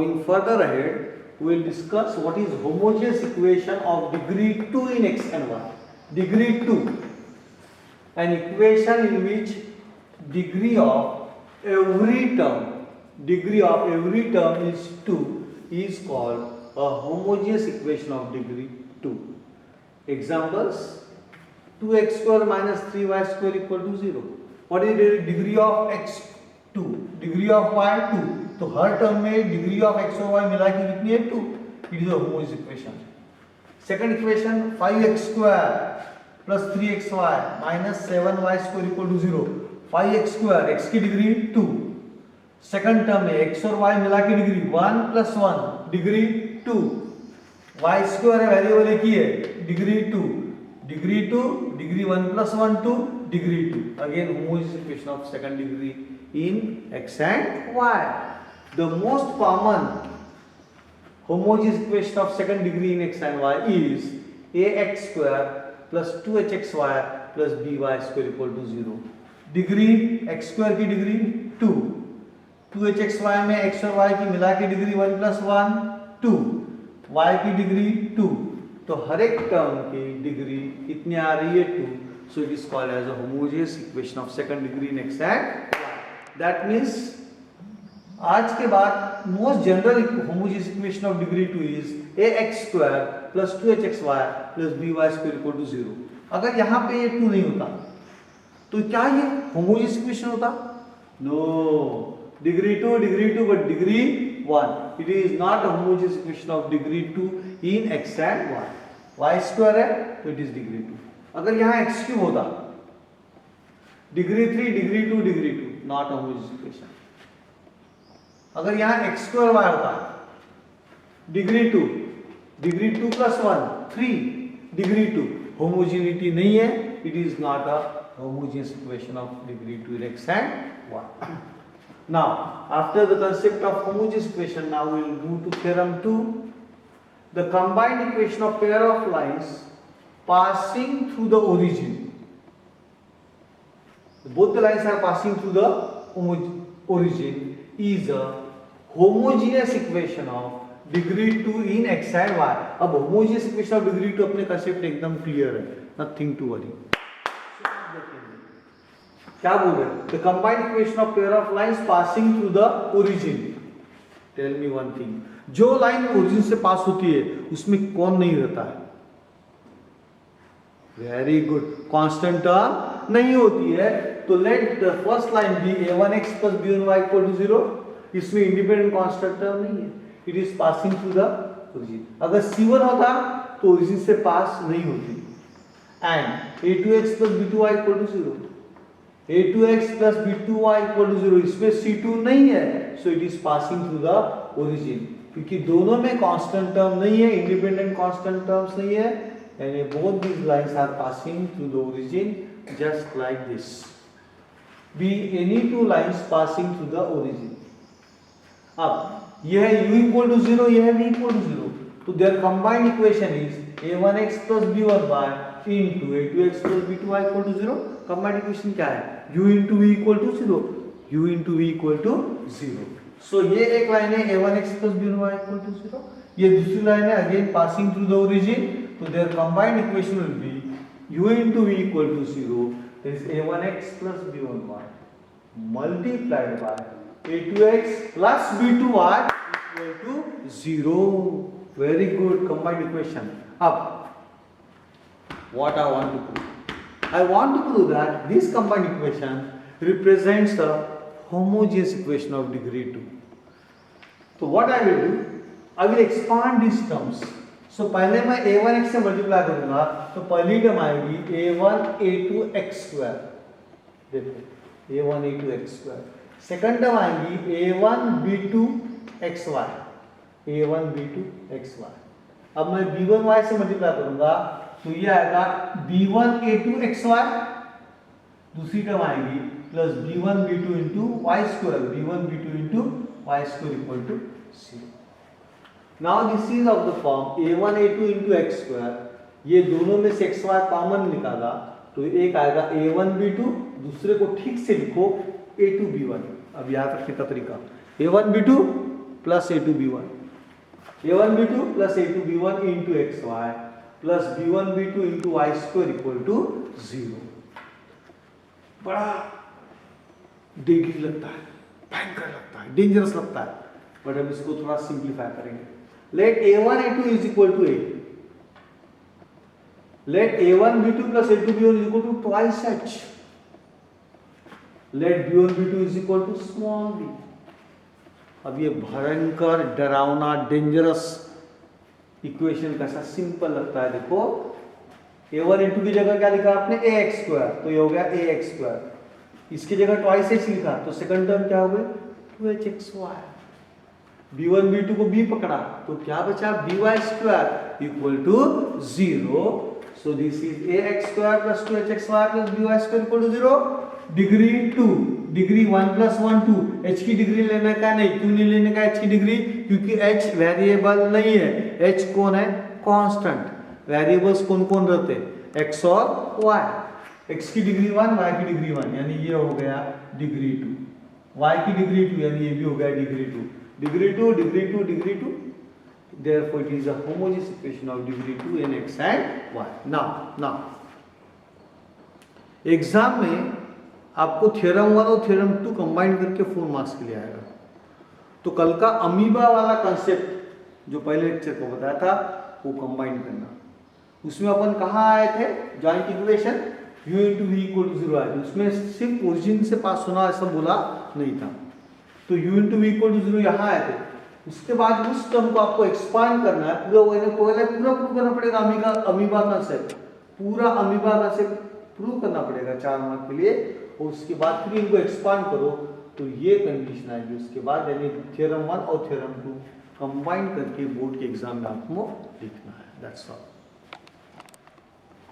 going further ahead, we will discuss what is homogeneous equation of degree 2 in x and y. Degree 2, an equation in which degree of every term is 2 is called a homogeneous equation of degree 2. Examples: 2x square minus 3y square equal to 0. What is the degree of x? 2. Degree of y 2. तो हर term में degree of x और y मिला के कितनी है? 2. It is a homogeneous equation. Second equation 5x square plus 3xy minus 7y square equal to 0. 5x square x की degree 2. Second term में x और y मिला के degree 1 plus 1 degree 2. y square है वेरिएबल एक ही है degree 2. Degree 2 degree 1 plus 1 2 degree 2. Again homogeneous equation of second degree in x and y. The most common homogeneous equation of second degree in x and y is ax square plus 2hxy plus by square equal to 0. Degree x square की degree 2. 2hxy में x और y की मिला के degree 1 plus 1 2. y की degree 2. तो हर एक term की डिग्री कितनी आ रही है? 2. So it is called as a homogeneous equation of second degree in x and y. That means आज के बाद most general homogeneous equation of degree 2 is ax square plus 2hxy plus by square equal to 0. अगर यहाँ पे ये 2 नहीं होता तो क्या ये होमोजेनियस इक्वेशन होता? No. Degree 2 but degree 1. It is not a homogeneous equation of degree 2 in x and y. y square है तो इट इज डिग्री 2. अगर यहाँ x क्यूब होता, degree 3 degree 2 degree 2, not homogeneous equation. अगर यहां x square y होता degree 2 plus 1 3 degree 2, homogeneity नहीं है. It is not a homogeneous equation of degree 2 x and y. Now after the concept of homogeneous equation, now we will move to theorem 2. The combined equation of pair of lines passing through the origin. Both the lines are passing through the origin is a homogeneous equation of degree 2 in x and y. अब homogeneous equation of degree 2 अपने concept एकदम clear है, nothing to worry. क्या बोल रहे हैं? The combined equation of pair of lines passing through the origin. Tell me one thing. जो line origin से पास होती है उसमें कौन नहीं रहता है? Very good. कांस्टेंट टर्म नहीं होती है. तो let the first line be a1x plus b1y equal to 0. इसमें इंडिपेंडेंट कांस्टेंट टर्म नहीं है. It is passing through the origin. अगर c1 होता तो ओरिजिन से पास नहीं होती. And a2x plus b2y equal to 0. a2x plus b2y equal to 0. इसमें c2 नहीं है. So it is passing through the origin. क्योंकि दोनों में कांस्टेंट टर्म नहीं है, इंडिपेंडेंट कांस्टेंट टर्म्स नहीं है. And both these lines are passing through the origin just like this. Be any two lines passing through the origin. अब यह है u equal to 0, यह है v equal to 0. तो their combined equation is a1x plus b1y into a2x plus b2y equal to 0. Combined equation क्या है? u into v equal to 0. u into v equal to 0. So ये एक line है a1x plus b1y equal to 0. ये दूसरी line है again passing through the origin. So their combined equation will be u into v equal to 0. That is a1x plus b1y multiplied by a2x plus b2y equal to 0. Very good combined equation. Up. What I want to prove? I want to prove that this combined equation represents a homogeneous equation of degree 2. So what I will do? I will expand these terms. So पहले मैं a1x से multiply करूंगा तो पहली term आएगी a1 a2 x square. देखो a1 a2 x square. Second term आएगी a1 b2 xy. a1 b2 xy. अब मैं b1y से मल्टीप्लाई करूंगा तो ये आएगा b1 a2 xy. दूसरी टर्म आएगी plus b1 b2 into y square. b1 b2 into y square equal to 0. Now this is of the form a1 a2 into x square. ये दोनों में से xy कॉमन निकाला तो एक आएगा a1 b2. दूसरे को ठीक से लिखो a2 b1. अब याद रखने का तरीका a1 b2 plus a2b1, a1b2 plus a2b1 into X Y plus b1b2 into Y square equal to 0। बड़ा डेडली लगता है, भयंकर लगता है, डेंजरस लगता है, बट हम इसको थोड़ा सिंप्लीफाई करेंगे। Let a1 a2 is equal to a, let a1 b2 plus a2 b1 is equal to twice h, let b1 b2 is equal to small b। अब ये भयंकर डरावना डेंजरस इक्वेशन कैसा सिंपल लगता है। देखो a1 a2 की जगह क्या लिखा आपने ax स्क्वायर, तो ये हो गया ax स्क्वायर, इसकी जगह ट्वाइस h लिखा तो सेकंड टर्म क्या हो गई 2hxy। b1 b2 को b पकड़ा तो क्या बचा by square equal to 0। So this is ax square plus 2hxy plus by square equal to 0। Degree 2, degree 1 plus 1 2, h की डिग्री लेने का नहीं, क्यों नहीं लेने का h की डिग्री, क्योंकि h वेरिएबल नहीं है, h कौन है कांस्टेंट। वेरिएबल्स कौन कौन रहते हैं x और y, x की डिग्री 1 y की डिग्री 1 यानी ये हो गया डिग्री 2, y की डिग्री 2 यानी ये भी हो गया degree 2, degree 2 degree 2 degree 2। therefore it is a homogeneous equation of degree 2 in x and y। now exam में आपको थ्योरम 1 और थ्योरम 2 कंबाइन करके 4 मार्क्स के लिए आएगा। तो कल का अमीबा वाला कंसेप्ट जो पहले लेक्चर को बताया था वो कंबाइन करना। उसमें अपन कहाँ आए थे, joint equation u into V equal to 0 आए थे, उसमें सिर्फ ओरिजिन से पास होना ऐसा बोला नहीं था। तो u into V equal to 0 यहाँ आए थे। उसके बाद उस टर्म को आपको एक्सपांड करना है, पूरा प्रूव करना पड़ेगा अमीबा कंसेप्ट, पूरा अमीबा कंसेप्ट प्रूव करना पड़ेगा 4 मार्क के लिए। और उसके बाद फिर इनको एक्सपांड करो तो ये कंडीशन आएगी। उसके बाद यानी थ्योरम 1 और थ्योरम 2 कंबाइन करके बोर्ड के एग्जाम में आपको लिखना है। That's all.